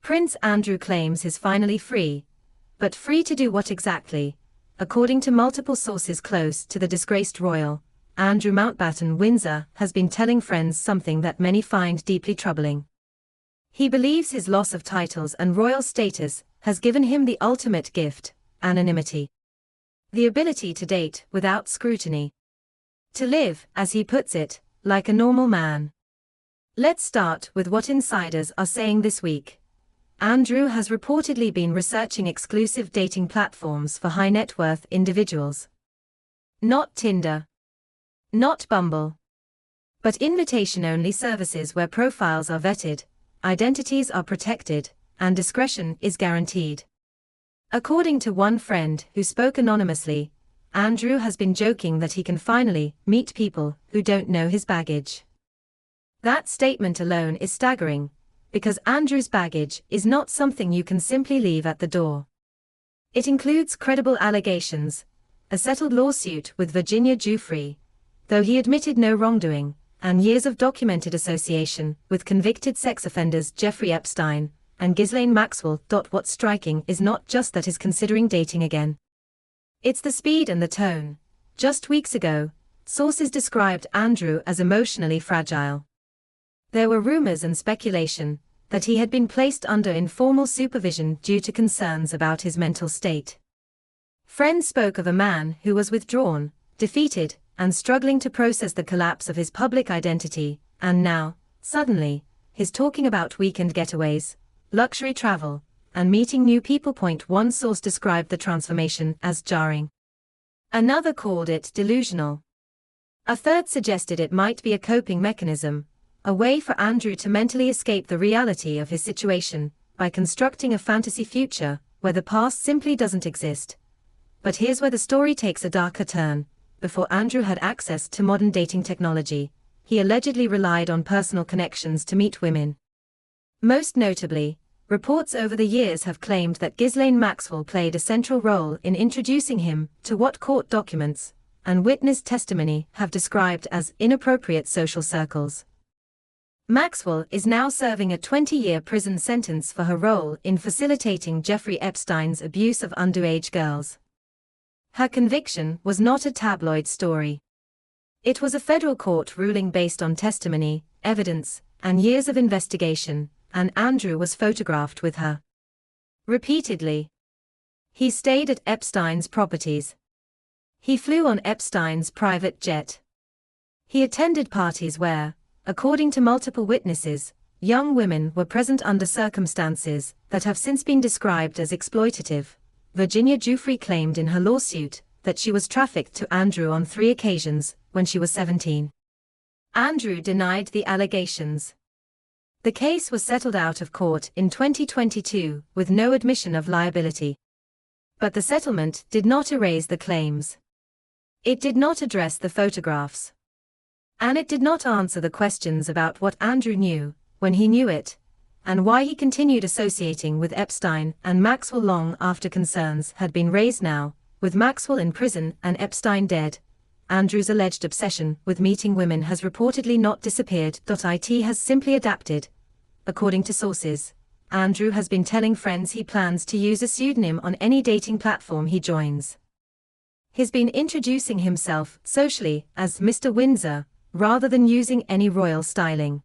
Prince Andrew claims he's finally free. But free to do what exactly? According to multiple sources close to the disgraced royal, Andrew Mountbatten Windsor has been telling friends something that many find deeply troubling. He believes his loss of titles and royal status has given him the ultimate gift: anonymity. The ability to date without scrutiny. To live, as he puts it, like a normal man. Let's start with what insiders are saying this week. Andrew has reportedly been researching exclusive dating platforms for high-net-worth individuals. Not Tinder. Not Bumble. But invitation-only services where profiles are vetted, identities are protected, and discretion is guaranteed. According to one friend who spoke anonymously, Andrew has been joking that he can finally meet people who don't know his baggage. That statement alone is staggering, because Andrew's baggage is not something you can simply leave at the door. It includes credible allegations, a settled lawsuit with Virginia Giuffre, though he admitted no wrongdoing, and years of documented association with convicted sex offenders Jeffrey Epstein and Ghislaine Maxwell. What's striking is not just that he's considering dating again. It's the speed and the tone. Just weeks ago, sources described Andrew as emotionally fragile. There were rumors and speculation that he had been placed under informal supervision due to concerns about his mental state. Friends spoke of a man who was withdrawn, defeated, and struggling to process the collapse of his public identity, and now, suddenly, he's talking about weekend getaways, luxury travel, and meeting new people. One source described the transformation as jarring. Another called it delusional. A third suggested it might be a coping mechanism, a way for Andrew to mentally escape the reality of his situation by constructing a fantasy future where the past simply doesn't exist. But here's where the story takes a darker turn. Before Andrew had access to modern dating technology, he allegedly relied on personal connections to meet women. Most notably, reports over the years have claimed that Ghislaine Maxwell played a central role in introducing him to what court documents and witness testimony have described as inappropriate social circles. Maxwell is now serving a 20-year prison sentence for her role in facilitating Jeffrey Epstein's abuse of underage girls. Her conviction was not a tabloid story. It was a federal court ruling based on testimony, evidence, and years of investigation, and Andrew was photographed with her. Repeatedly. He stayed at Epstein's properties. He flew on Epstein's private jet. He attended parties where, according to multiple witnesses, young women were present under circumstances that have since been described as exploitative. Virginia Giuffre claimed in her lawsuit that she was trafficked to Andrew on 3 occasions when she was 17. Andrew denied the allegations. The case was settled out of court in 2022 with no admission of liability. But the settlement did not erase the claims. It did not address the photographs. And it did not answer the questions about what Andrew knew, when he knew it, and why he continued associating with Epstein and Maxwell long after concerns had been raised. Now, with Maxwell in prison and Epstein dead, Andrew's alleged obsession with meeting women has reportedly not disappeared. It has simply adapted. According to sources, Andrew has been telling friends he plans to use a pseudonym on any dating platform he joins. He's been introducing himself socially as Mr. Windsor, rather than using any royal styling.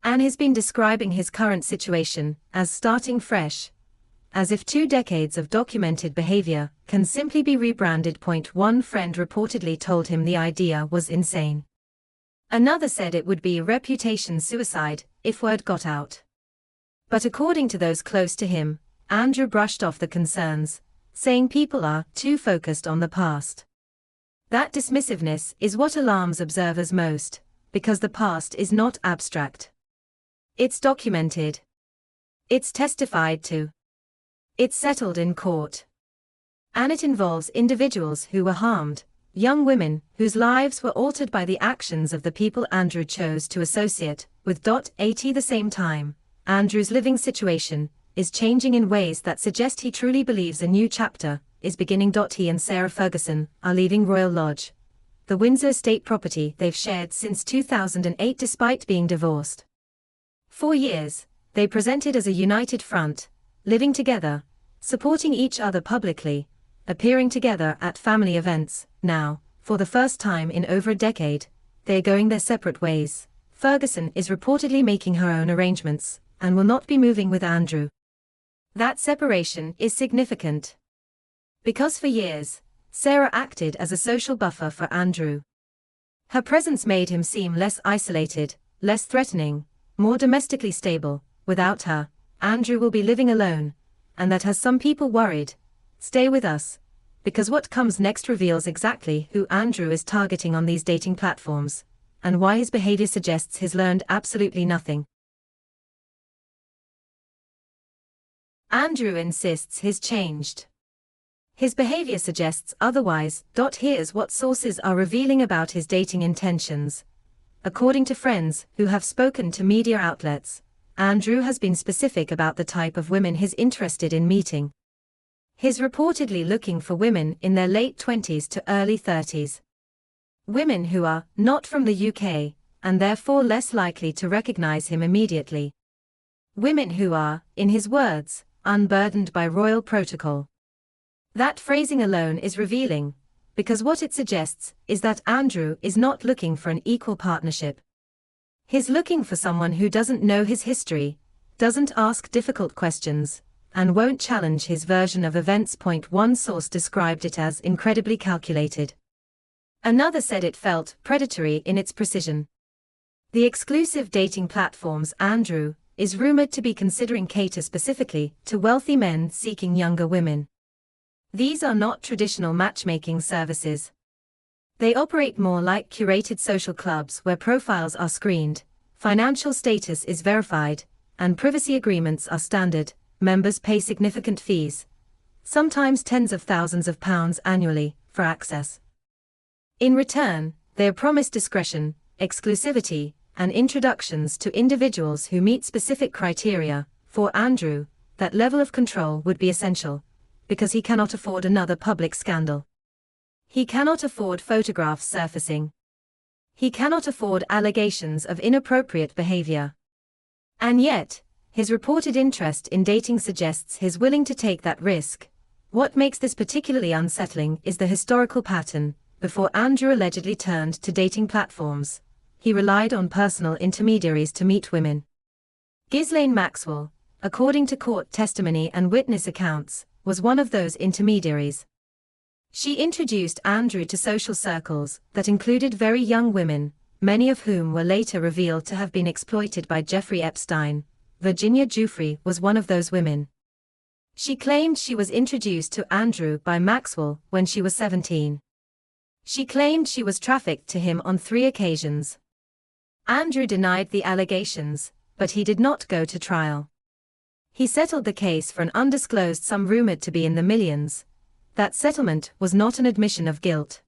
And has been describing his current situation as starting fresh, as if 2 decades of documented behavior can simply be rebranded. One friend reportedly told him the idea was insane. Another said it would be reputation suicide if word got out. But according to those close to him, Andrew brushed off the concerns, saying people are too focused on the past. That dismissiveness is what alarms observers most, because the past is not abstract. It's documented. It's testified to. It's settled in court. And it involves individuals who were harmed, young women whose lives were altered by the actions of the people Andrew chose to associate with. At the same time, Andrew's living situation is changing in ways that suggest he truly believes a new chapter is beginning. He and Sarah Ferguson are leaving Royal Lodge, the Windsor estate property they've shared since 2008 despite being divorced. 4 years, They presented as a united front, living together, supporting each other publicly, appearing together at family events. Now, for the first time in over a decade, they're going their separate ways. Ferguson is reportedly making her own arrangements, and will not be moving with Andrew. That separation is significant, because for years, Sarah acted as a social buffer for Andrew. Her presence made him seem less isolated, less threatening, more domestically stable. Without her, Andrew will be living alone, and that has some people worried. Stay with us, because what comes next reveals exactly who Andrew is targeting on these dating platforms, and why his behavior suggests he's learned absolutely nothing. Andrew insists he's changed. His behavior suggests otherwise. Here's what sources are revealing about his dating intentions. According to friends who have spoken to media outlets, Andrew has been specific about the type of women he's interested in meeting. He's reportedly looking for women in their late 20s to early 30s. Women who are not from the UK, and therefore less likely to recognize him immediately. Women who are, in his words, unburdened by royal protocol. That phrasing alone is revealing, because what it suggests is that Andrew is not looking for an equal partnership. He's looking for someone who doesn't know his history, doesn't ask difficult questions, and won't challenge his version of events. One source described it as incredibly calculated. Another said it felt predatory in its precision. The exclusive dating platforms Andrew is rumored to be considering cater specifically to wealthy men seeking younger women. These are not traditional matchmaking services. They operate more like curated social clubs where profiles are screened, financial status is verified, and privacy agreements are standard. Members pay significant fees, sometimes tens of thousands of pounds annually, for access. In return, they are promised discretion, exclusivity, and introductions to individuals who meet specific criteria. For Andrew, that level of control would be essential, because he cannot afford another public scandal. He cannot afford photographs surfacing. He cannot afford allegations of inappropriate behavior. And yet, his reported interest in dating suggests he's willing to take that risk. What makes this particularly unsettling is the historical pattern. Before Andrew allegedly turned to dating platforms, he relied on personal intermediaries to meet women. Ghislaine Maxwell, according to court testimony and witness accounts, was one of those intermediaries. She introduced Andrew to social circles that included very young women, many of whom were later revealed to have been exploited by Jeffrey Epstein. Virginia Giuffre was one of those women. She claimed she was introduced to Andrew by Maxwell when she was 17. She claimed she was trafficked to him on 3 occasions. Andrew denied the allegations, but he did not go to trial. He settled the case for an undisclosed sum rumored to be in the millions. That settlement was not an admission of guilt.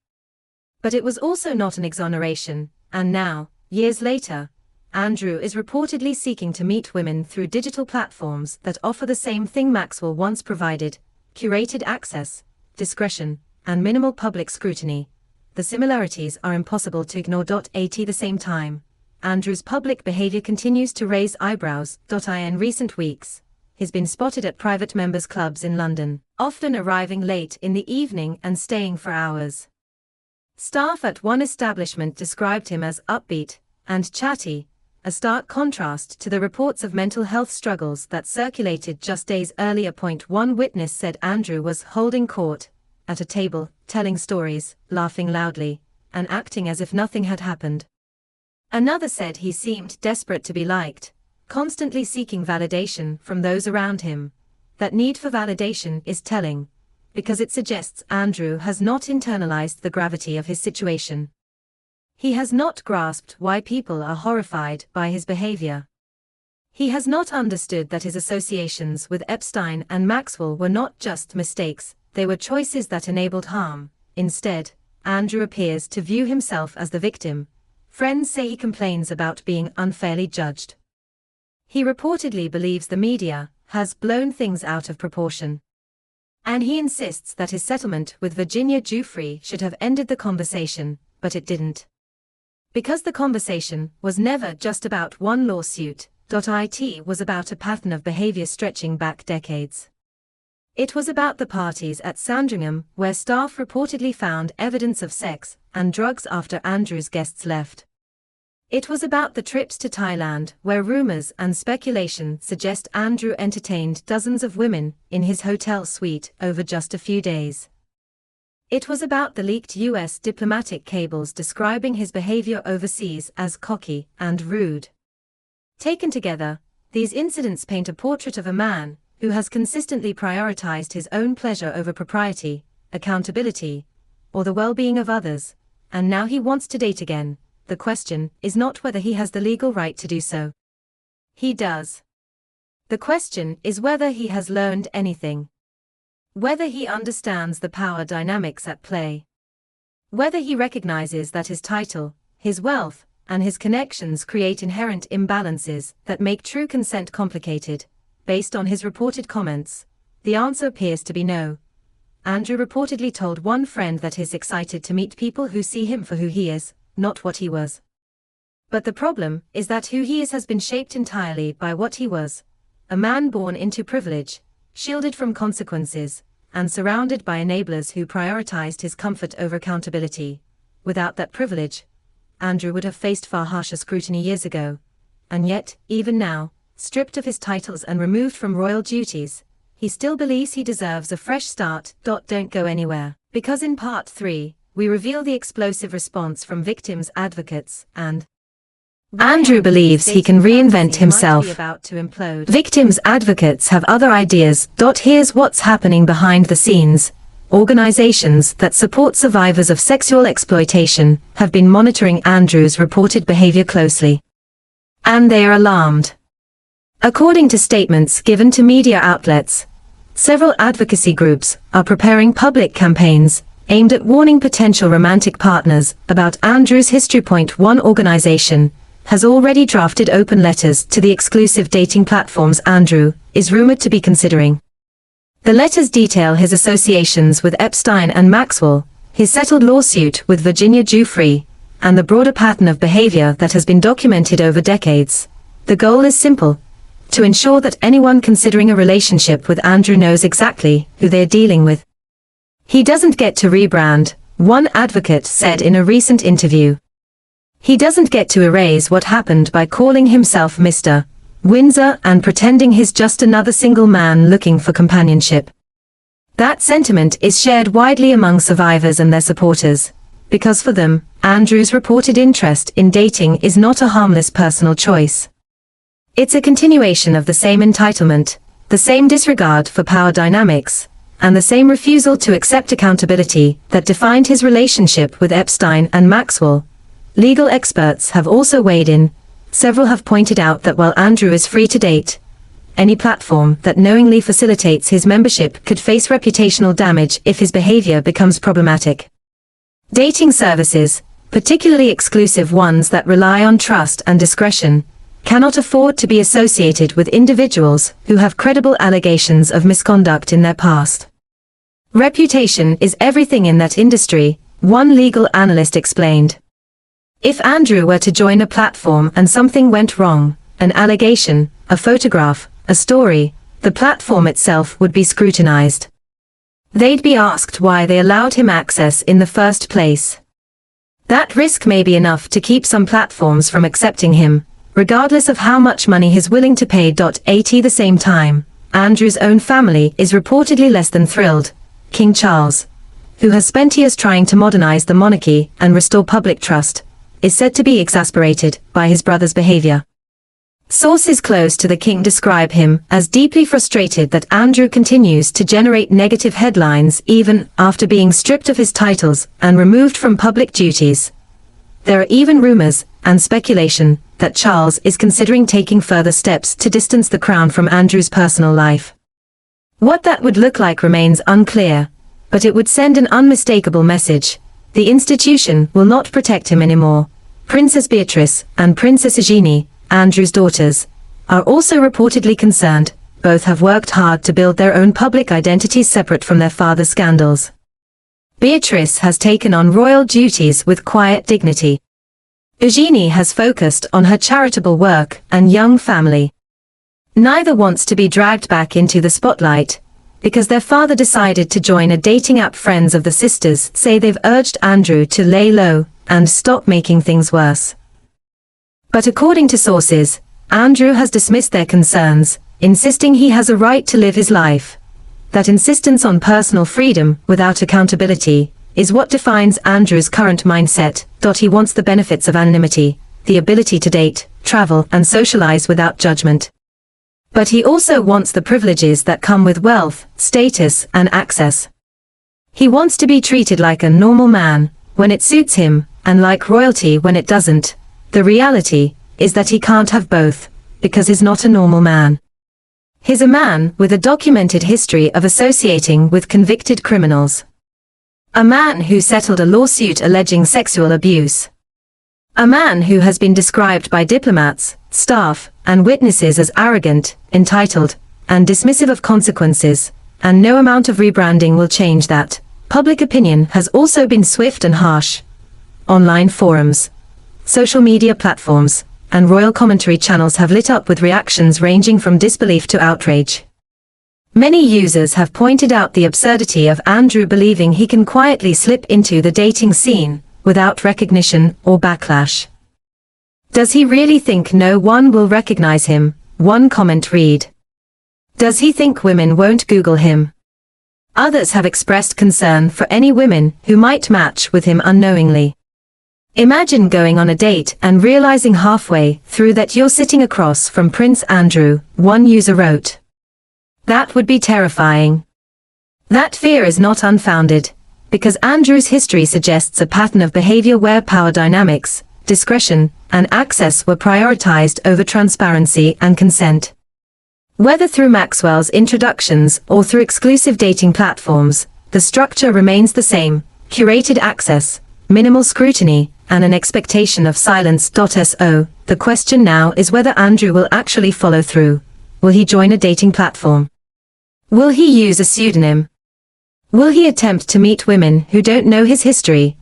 But it was also not an exoneration, and now, years later, Andrew is reportedly seeking to meet women through digital platforms that offer the same thing Maxwell once provided: curated access, discretion, and minimal public scrutiny. The similarities are impossible to ignore. At the same time, Andrew's public behavior continues to raise eyebrows. In recent weeks, he's been spotted at private members' clubs in London, often arriving late in the evening and staying for hours. Staff at one establishment described him as upbeat and chatty, a stark contrast to the reports of mental health struggles that circulated just days earlier. One witness said Andrew was holding court at a table, telling stories, laughing loudly, and acting as if nothing had happened. Another said he seemed desperate to be liked, constantly seeking validation from those around him. That need for validation is telling, because it suggests Andrew has not internalized the gravity of his situation. He has not grasped why people are horrified by his behavior. He has not understood that his associations with Epstein and Maxwell were not just mistakes, they were choices that enabled harm. Instead, Andrew appears to view himself as the victim. Friends say he complains about being unfairly judged. He reportedly believes the media has blown things out of proportion. And he insists that his settlement with Virginia Giuffre should have ended the conversation, but it didn't. Because the conversation was never just about one lawsuit, It was about a pattern of behavior stretching back decades. It was about the parties at Sandringham where staff reportedly found evidence of sex and drugs after Andrew's guests left. It was about the trips to Thailand where rumors and speculation suggest Andrew entertained dozens of women in his hotel suite over just a few days. It was about the leaked US diplomatic cables describing his behavior overseas as cocky and rude. Taken together, these incidents paint a portrait of a man who has consistently prioritized his own pleasure over propriety, accountability, or the well-being of others, and now he wants to date again. The question is not whether he has the legal right to do so. He does. The question is whether he has learned anything. Whether he understands the power dynamics at play. Whether he recognizes that his title, his wealth, and his connections create inherent imbalances that make true consent complicated. Based on his reported comments, the answer appears to be no. Andrew reportedly told one friend that he's excited to meet people who see him for who he is, not what he was. But the problem is that who he is has been shaped entirely by what he was, a man born into privilege, shielded from consequences, and surrounded by enablers who prioritized his comfort over accountability. Without that privilege, Andrew would have faced far harsher scrutiny years ago. And yet, even now, stripped of his titles and removed from royal duties, he still believes he deserves a fresh start. Don't go anywhere, because in part 3, we reveal the explosive response from victims' advocates, and Andrew believes he can reinvent himself. Victims' advocates have other ideas. Here's what's happening behind the scenes. Organizations that support survivors of sexual exploitation have been monitoring Andrew's reported behavior closely. And they are alarmed. According to statements given to media outlets, several advocacy groups are preparing public campaigns aimed at warning potential romantic partners about Andrew's history. One organization has already drafted open letters to the exclusive dating platforms Andrew is rumored to be considering. The letters detail his associations with Epstein and Maxwell, his settled lawsuit with Virginia Giuffre, and the broader pattern of behavior that has been documented over decades. The goal is simple: to ensure that anyone considering a relationship with Andrew knows exactly who they're dealing with. He doesn't get to rebrand, one advocate said in a recent interview. He doesn't get to erase what happened by calling himself Mr. Windsor and pretending he's just another single man looking for companionship. That sentiment is shared widely among survivors and their supporters, because for them, Andrew's reported interest in dating is not a harmless personal choice. It's a continuation of the same entitlement, the same disregard for power dynamics, and the same refusal to accept accountability that defined his relationship with Epstein and Maxwell. Legal experts have also weighed in. Several have pointed out that while Andrew is free to date, any platform that knowingly facilitates his membership could face reputational damage if his behavior becomes problematic. Dating services, particularly exclusive ones that rely on trust and discretion, cannot afford to be associated with individuals who have credible allegations of misconduct in their past. Reputation is everything in that industry, one legal analyst explained. If Andrew were to join a platform and something went wrong, an allegation, a photograph, a story, the platform itself would be scrutinized. They'd be asked why they allowed him access in the first place. That risk may be enough to keep some platforms from accepting him, regardless of how much money he's willing to pay. At the same time, Andrew's own family is reportedly less than thrilled. King Charles, who has spent years trying to modernize the monarchy and restore public trust, is said to be exasperated by his brother's behavior. Sources close to the king describe him as deeply frustrated that Andrew continues to generate negative headlines even after being stripped of his titles and removed from public duties. There are even rumors and speculation that Charles is considering taking further steps to distance the crown from Andrew's personal life. What that would look like remains unclear, but it would send an unmistakable message. The institution will not protect him anymore. Princess Beatrice and Princess Eugenie, Andrew's daughters, are also reportedly concerned. Both have worked hard to build their own public identities separate from their father's scandals. Beatrice has taken on royal duties with quiet dignity. Eugenie has focused on her charitable work and young family. Neither wants to be dragged back into the spotlight, because their father decided to join a dating app. Friends of the sisters say they've urged Andrew to lay low and stop making things worse. But according to sources, Andrew has dismissed their concerns, insisting he has a right to live his life. That insistence on personal freedom without accountability is what defines Andrew's current mindset. He wants the benefits of anonymity, the ability to date, travel, and socialize without judgment. But he also wants the privileges that come with wealth, status, and access. He wants to be treated like a normal man when it suits him, and like royalty when it doesn't. The reality is that he can't have both, because he's not a normal man. He's a man with a documented history of associating with convicted criminals. A man who settled a lawsuit alleging sexual abuse. A man who has been described by diplomats, staff, and witnesses as arrogant, entitled, and dismissive of consequences, and no amount of rebranding will change that. Public opinion has also been swift and harsh. Online forums, social media platforms, and royal commentary channels have lit up with reactions ranging from disbelief to outrage. Many users have pointed out the absurdity of Andrew believing he can quietly slip into the dating scene without recognition or backlash. Does he really think no one will recognize him? One comment read. Does he think women won't Google him? Others have expressed concern for any women who might match with him unknowingly. Imagine going on a date and realizing halfway through that you're sitting across from Prince Andrew, one user wrote. That would be terrifying. That fear is not unfounded, because Andrew's history suggests a pattern of behavior where power dynamics, discretion, and access were prioritized over transparency and consent. Whether through Maxwell's introductions or through exclusive dating platforms, the structure remains the same: curated access, minimal scrutiny, and an expectation of silence. The question now is whether Andrew will actually follow through. Will he join a dating platform? Will he use a pseudonym? Will he attempt to meet women who don't know his history?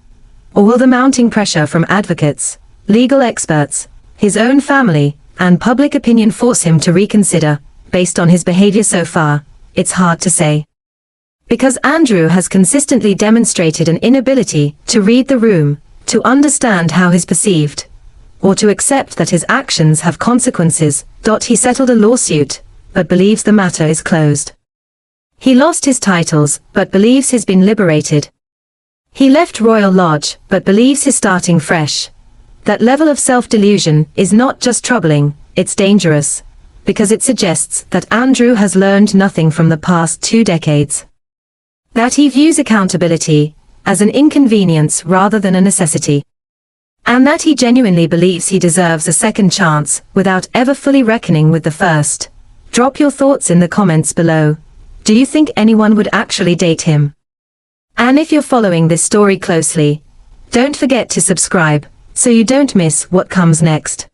Or will the mounting pressure from advocates, legal experts, his own family, and public opinion force him to reconsider? Based on his behavior so far, it's hard to say. Because Andrew has consistently demonstrated an inability to read the room, to understand how he's perceived, or to accept that his actions have consequences. He settled a lawsuit, but believes the matter is closed. He lost his titles, but believes he's been liberated. He left Royal Lodge, but believes he's starting fresh. That level of self-delusion is not just troubling, it's dangerous, because it suggests that Andrew has learned nothing from the past 2 decades. That he views accountability as an inconvenience rather than a necessity. And that he genuinely believes he deserves a second chance without ever fully reckoning with the first. Drop your thoughts in the comments below. Do you think anyone would actually date him? And if you're following this story closely, don't forget to subscribe so you don't miss what comes next.